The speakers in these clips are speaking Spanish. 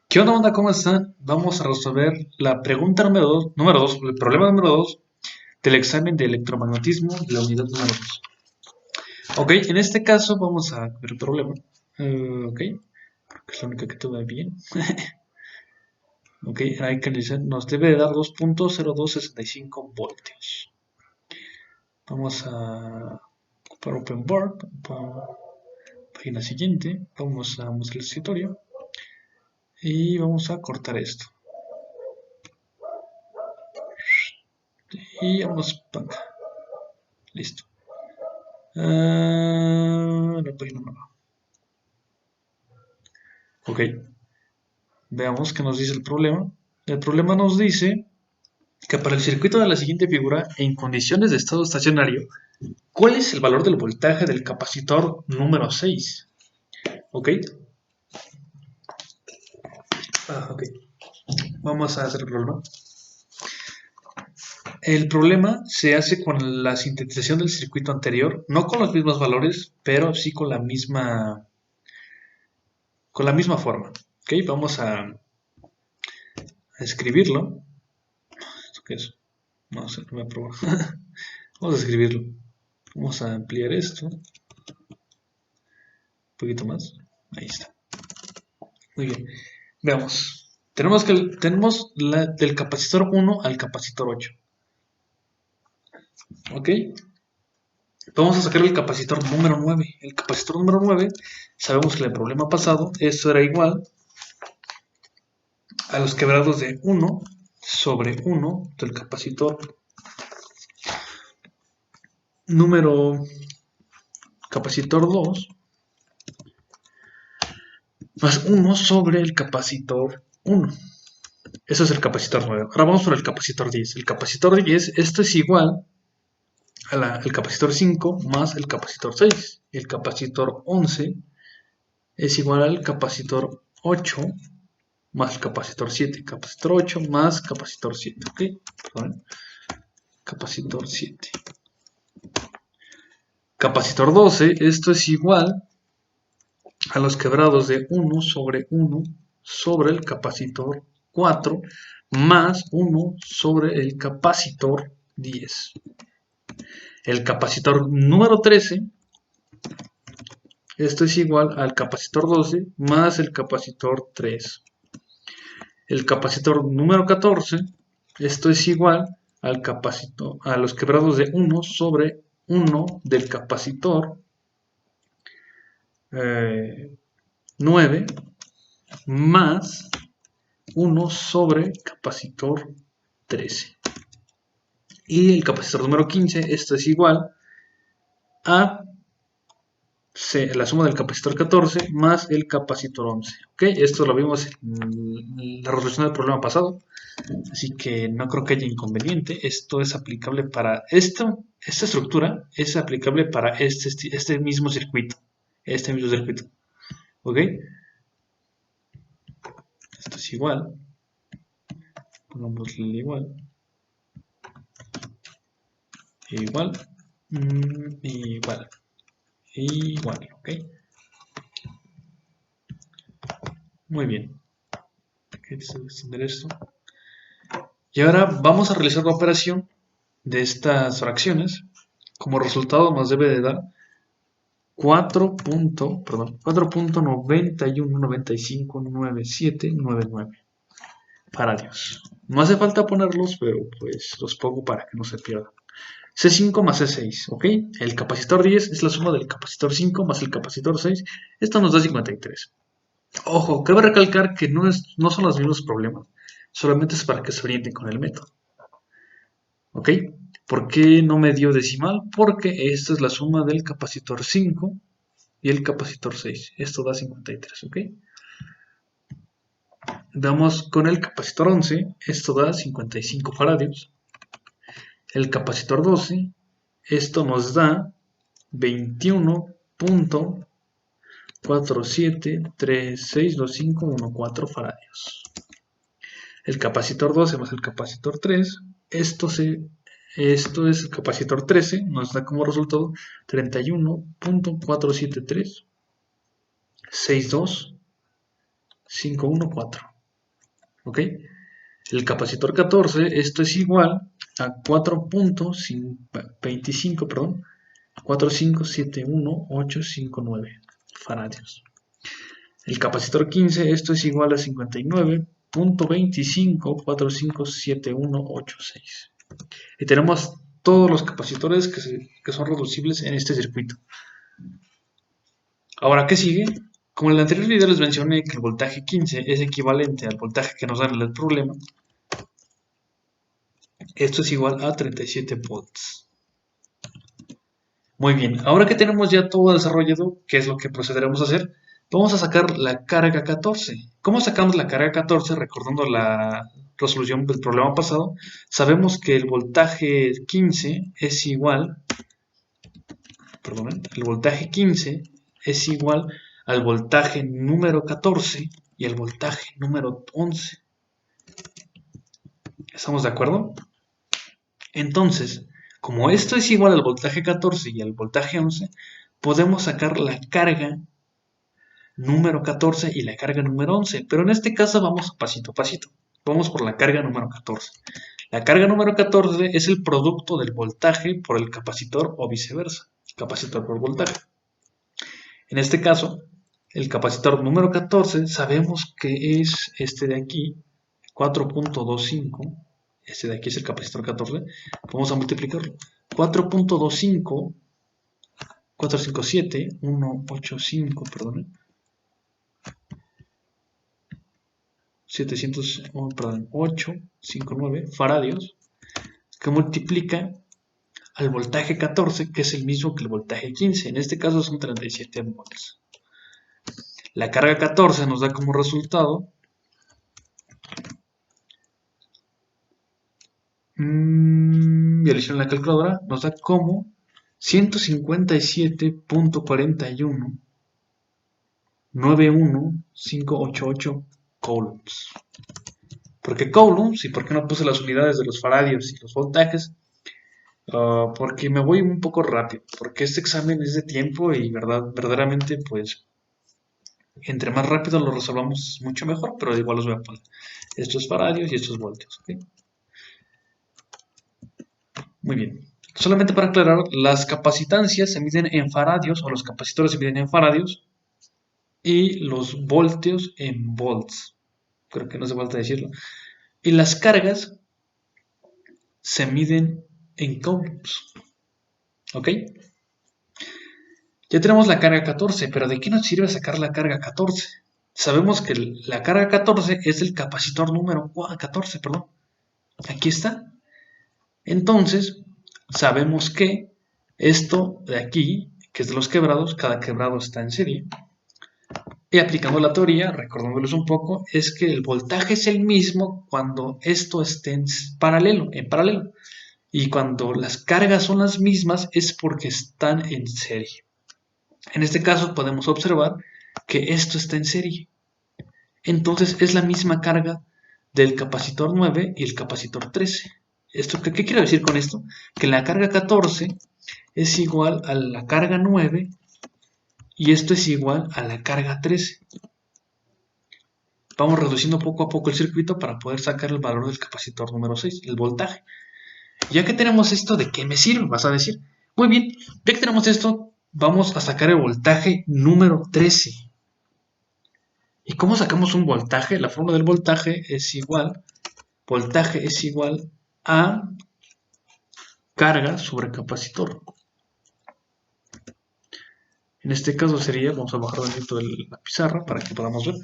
¿Qué onda, banda? ¿Cómo están? Vamos a resolver la pregunta número dos, el problema número 2 del examen de electromagnetismo de la unidad número 2. Ok, en este caso vamos a ver el problema. Ok, porque es la única que tuve bien. Ok, hay que analizar, nos debe de dar 2.0265 voltios. Vamos a ocupar Open Board, página siguiente, vamos a mostrar el escritorio y vamos a cortar esto. Y vamos para acá. Listo. La página nueva. Ok, veamos qué nos dice el problema. El problema nos dice que para el circuito de la siguiente figura, en condiciones de estado estacionario, ¿cuál es el valor del voltaje del capacitor número 6? Ok, ok, vamos a hacer el problema. El problema se hace con la sintetización del circuito anterior, no con los mismos valores, pero sí con la misma forma. Ok, vamos a escribirlo. ¿Esto qué es? No sé, no voy a probar. Vamos a escribirlo. Vamos a ampliar esto un poquito más. Ahí está. Muy bien. Veamos. Tenemos del capacitor 1 al capacitor 8. ¿Ok? Vamos a sacar el capacitor número 9. El capacitor número 9, sabemos que en el problema pasado, esto era igual a los quebrados de 1 sobre 1 del capacitor número capacitor 2 más 1 sobre el capacitor 1. Eso es el capacitor 9. Ahora vamos por el capacitor 10. El capacitor 10, esto es igual al capacitor 5 más el capacitor 6. El capacitor 11 es igual al capacitor 8 más el capacitor 7. Capacitor 8 más capacitor 7. ¿Ok? Perdón. Capacitor 7. Capacitor 12, esto es igual a los quebrados de 1 sobre 1 sobre el capacitor 4 más 1 sobre el capacitor 10. El capacitor número 13, esto es igual al capacitor 12 más el capacitor 3. El capacitor número 14, esto es igual al capacitor, a los quebrados de 1 sobre 1 del capacitor 9 más 1 sobre capacitor 13. Y el capacitor número 15, esto es igual a la suma del capacitor 14 más el capacitor 11. ¿Ok? Esto lo vimos en la resolución del problema pasado, así que no creo que haya inconveniente. Esto es aplicable para esto. Esta estructura es aplicable para este mismo circuito. Este mismo circuito. ¿Ok? Esto es igual. Pongámosle igual. Igual. Igual. Igual. ¿Ok? Muy bien. Hay que extender esto. Y ahora vamos a realizar la operación de estas fracciones. Como resultado nos debe de dar 4.91959799 faradios. No hace falta ponerlos, pero pues los pongo para que no se pierdan. C5 más C6, ¿ok? El capacitor 10 es la suma del capacitor 5 más el capacitor 6. Esto nos da 53. Ojo, cabe recalcar que no son los mismos problemas, solamente es para que se orienten con el método. ¿Ok? ¿Por qué no me dio decimal? Porque esta es la suma del capacitor 5 y el capacitor 6. Esto da 53, ¿ok? Damos con el capacitor 11, esto da 55 faradios. El capacitor 12, esto nos da 21.47362514 faradios. El capacitor 12 más el capacitor 3, esto es el capacitor 13, nos da como resultado 31.47362.514. ¿ok? El capacitor 14, esto es igual a 4.25, perdón, 4571859 faradios. El capacitor 15, esto es igual a 59.25457186. Y tenemos todos los capacitores que son reducibles en este circuito. Ahora, ¿qué sigue? Como en el anterior video les mencioné que el voltaje 15 es equivalente al voltaje que nos da en el problema, esto es igual a 37 volts. Muy bien, ahora que tenemos ya todo desarrollado, ¿qué es lo que procederemos a hacer? Vamos a sacar la carga 14. ¿Cómo sacamos la carga 14? Recordando la resolución del problema pasado, sabemos que el voltaje 15 es igual, el voltaje 15 es igual al voltaje número 14 y al voltaje número 11. ¿Estamos de acuerdo? Entonces, como esto es igual al voltaje 14 y al voltaje 11, podemos sacar la carga número 14 y la carga número 11. Pero en este caso vamos pasito a pasito. Vamos por la carga número 14. La carga número 14 es el producto del voltaje por el capacitor o viceversa. Capacitor por voltaje. En este caso, el capacitor número 14 sabemos que es este de aquí, 4.25. Este de aquí es el capacitor 14. Vamos a multiplicarlo. 4.25, 457, 185, perdón. 859 faradios, que multiplica al voltaje 14, que es el mismo que el voltaje 15. En este caso son 37 volts. La carga 14 nos da como resultado ya le hicieron la calculadora, nos da como 157.41 91588 coulombs. ¿Por qué coulombs? ¿Y por qué no puse las unidades de los faradios y los voltajes? Porque me voy un poco rápido, porque este examen es de tiempo y verdaderamente pues entre más rápido lo resolvamos mucho mejor, pero igual los voy a poner estos faradios y estos voltios, ¿ok? Muy bien. Solamente para aclarar, las capacitancias se miden en faradios, o los capacitores se miden en faradios, y los voltios en volts. Creo que no hace falta decirlo. Y las cargas se miden en coulombs. ¿Ok? Ya tenemos la carga 14, pero ¿de qué nos sirve sacar la carga 14? Sabemos que la carga 14 es el capacitor número 14, perdón. Aquí está. Entonces, sabemos que esto de aquí, que es de los quebrados, cada quebrado está en serie. Y aplicando la teoría, recordándoles un poco, es que el voltaje es el mismo cuando esto esté en paralelo. Y cuando las cargas son las mismas es porque están en serie. En este caso podemos observar que esto está en serie. Entonces es la misma carga del capacitor 9 y el capacitor 13. ¿Qué quiero decir con esto? Que la carga 14 es igual a la carga 9 y esto es igual a la carga 13. Vamos reduciendo poco a poco el circuito para poder sacar el valor del capacitor número 6, el voltaje. Ya que tenemos esto, ¿de qué me sirve? Vas a decir. Muy bien, ya que tenemos esto, vamos a sacar el voltaje número 13. ¿Y cómo sacamos un voltaje? La fórmula del voltaje es igual a carga sobre capacitor. En este caso sería, vamos a bajar un poquito de la pizarra para que podamos ver.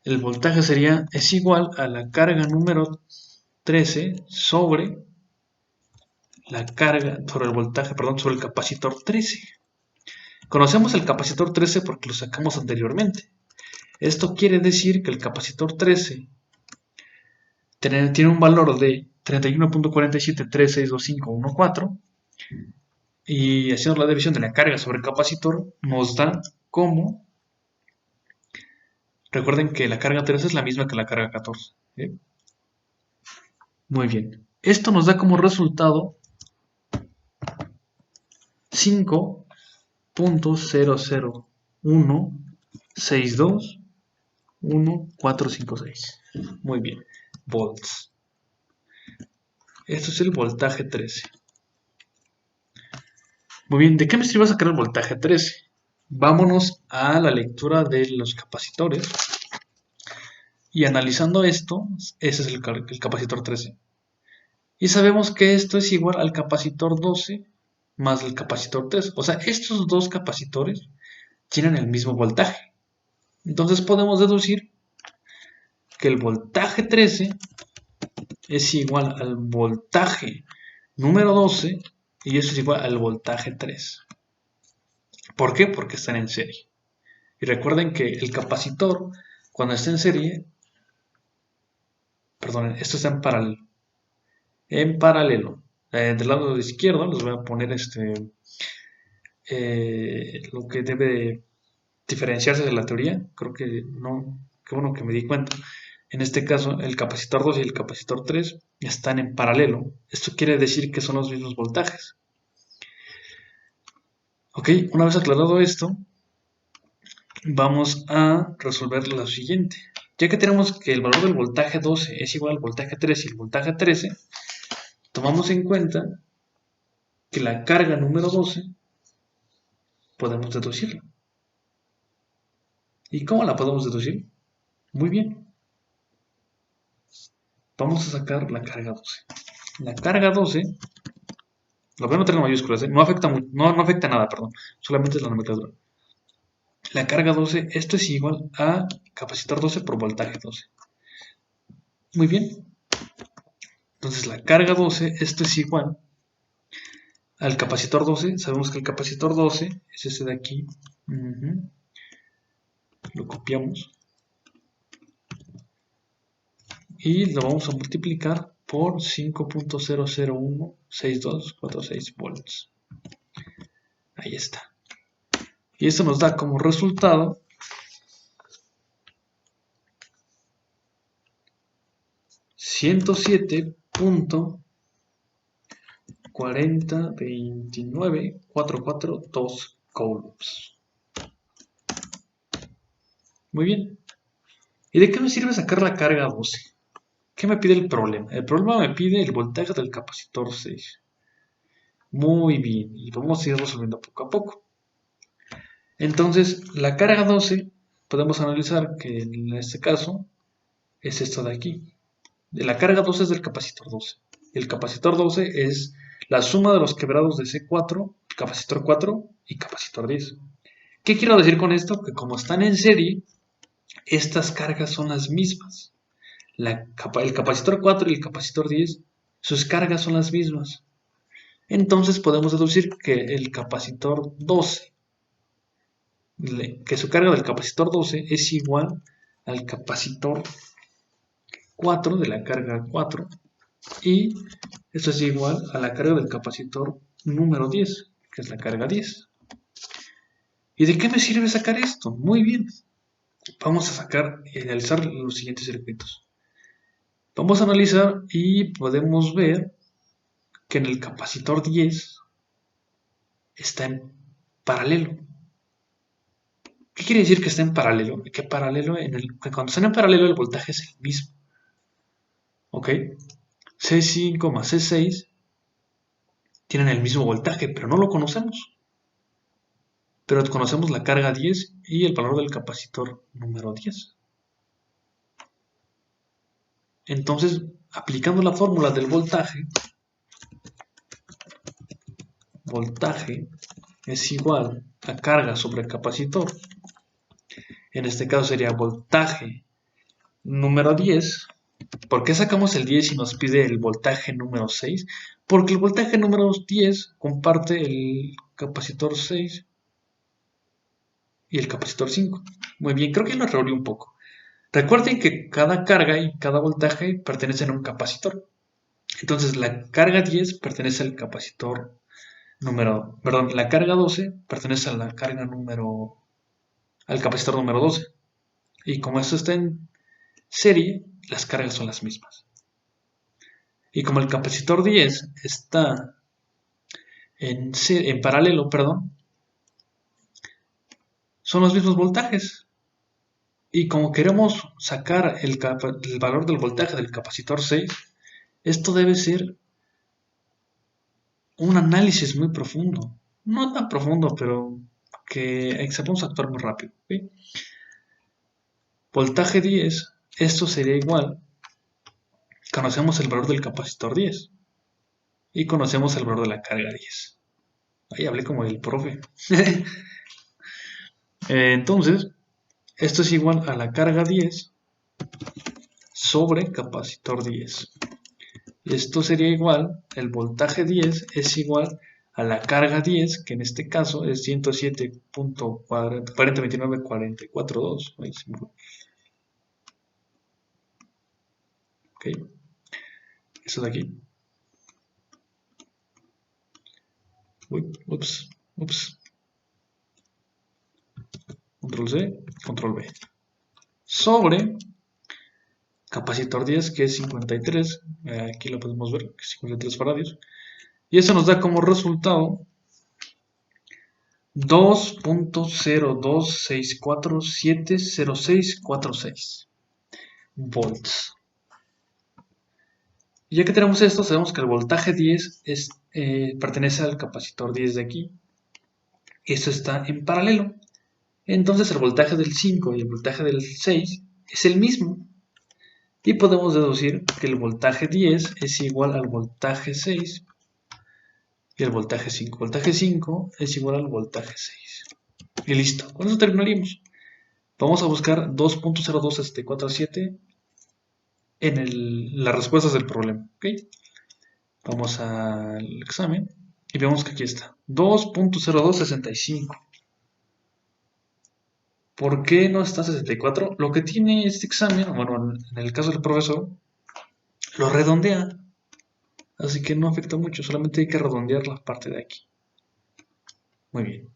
El voltaje es igual a la carga número 13 sobre la carga, sobre el voltaje, perdón, sobre el capacitor 13. Conocemos el capacitor 13 porque lo sacamos anteriormente. Esto quiere decir que el capacitor 13 tiene un valor de 31.47362514 y haciendo la división de la carga sobre el capacitor nos da como, recuerden que la carga 13 es la misma que la carga 14. ¿Sí? Muy bien. Esto nos da como resultado 5.001621.456. Muy bien, volts. Esto es el voltaje 13. Muy bien, ¿de qué me sirve sacar el voltaje 13? Vámonos a la lectura de los capacitores. Y analizando esto, ese es el capacitor 13. Y sabemos que esto es igual al capacitor 12 más el capacitor 3. O sea, estos dos capacitores tienen el mismo voltaje. Entonces podemos deducir que el voltaje 13 es igual al voltaje número 12 y eso es igual al voltaje 3. ¿Por qué? Porque están en serie. Y recuerden que el capacitor, cuando está en serie, perdón, esto está en paralelo. En paralelo, del lado izquierdo les voy a poner lo que debe diferenciarse de la teoría. Creo que no, qué bueno que me di cuenta. En este caso, el capacitor 2 y el capacitor 3 están en paralelo. Esto quiere decir que son los mismos voltajes. Ok, una vez aclarado esto, vamos a resolver lo siguiente. Ya que tenemos que el valor del voltaje 12 es igual al voltaje 3 y el voltaje 13, tomamos en cuenta que la carga número 12 podemos deducirla. ¿Y cómo la podemos deducir? Muy bien. Vamos a sacar la carga 12. La carga 12, lo veo no tener mayúsculas, no afecta, no afecta nada, perdón. Solamente es la nomenclatura. La carga 12, esto es igual a capacitor 12 por voltaje 12. Muy bien. Entonces la carga 12, esto es igual al capacitor 12. Sabemos que el capacitor 12 es ese de aquí. Lo copiamos. Y lo vamos a multiplicar por 5.0016246 volts. Ahí está. Y esto nos da como resultado 107.4029.442 coulombs. Muy bien. ¿Y de qué me sirve sacar la carga 12? ¿Qué me pide el problema? El problema me pide el voltaje del capacitor 6. Muy bien. Y vamos a ir resolviendo poco a poco. Entonces, la carga 12, podemos analizar que en este caso es esto de aquí. La carga 12 es del capacitor 12. El capacitor 12 es la suma de los quebrados de C4, capacitor 4 y capacitor 10. ¿Qué quiero decir con esto? Que como están en serie, estas cargas son las mismas. El capacitor 4 y el capacitor 10, sus cargas son las mismas. Entonces podemos deducir que el capacitor 12, que su carga del capacitor 12 es igual al capacitor 4 de la carga 4 y esto es igual a la carga del capacitor número 10, que es la carga 10. ¿Y de qué me sirve sacar esto? Muy bien. Vamos a sacar y analizar los siguientes circuitos. Vamos a analizar y podemos ver que en el capacitor 10 está en paralelo. ¿Qué quiere decir que está en paralelo? Que cuando están en paralelo el voltaje es el mismo. ¿Ok? C5 más C6 tienen el mismo voltaje, pero no lo conocemos. Pero conocemos la carga 10 y el valor del capacitor número 10. Entonces, aplicando la fórmula del voltaje es igual a carga sobre capacitor. En este caso sería voltaje número 10. ¿Por qué sacamos el 10 y nos pide el voltaje número 6? Porque el voltaje número 10 comparte el capacitor 6 y el capacitor 5. Muy bien, creo que lo revolví un poco. Recuerden que cada carga y cada voltaje pertenecen a un capacitor. Entonces la carga 10 pertenece al capacitor la carga 12 pertenece a la carga al capacitor número 12. Y como esto está en serie, las cargas son las mismas. Y como el capacitor 10 está en paralelo, son los mismos voltajes. Y como queremos sacar el valor del voltaje del capacitor 6, esto debe ser un análisis muy profundo. No tan profundo, pero que sepamos actuar muy rápido. ¿Ok? Voltaje 10, esto sería igual. Conocemos el valor del capacitor 10 y conocemos el valor de la carga 10. Ahí hablé como el profe. Entonces, esto es igual a la carga 10 sobre capacitor 10. Esto sería igual, el voltaje 10 es igual a la carga 10, que en este caso es 107.4029.442. Ok, eso de aquí. Ups. Control C, control V. Sobre capacitor 10, que es 53. Aquí lo podemos ver, 53 faradios. Y eso nos da como resultado 2.026470646 volts. Y ya que tenemos esto, sabemos que el voltaje 10 pertenece al capacitor 10 de aquí. Esto está en paralelo. Entonces el voltaje del 5 y el voltaje del 6 es el mismo. Y podemos deducir que el voltaje 10 es igual al voltaje 6 y el voltaje 5. Voltaje 5 es igual al voltaje 6. Y listo. Con eso terminaríamos. Vamos a buscar 2.02747 en las respuestas del problema. ¿Okay? Vamos al examen y vemos que aquí está. 2.0265. ¿Por qué no está 64? Lo que tiene este examen, bueno, en el caso del profesor, lo redondea. Así que no afecta mucho, solamente hay que redondear la parte de aquí. Muy bien.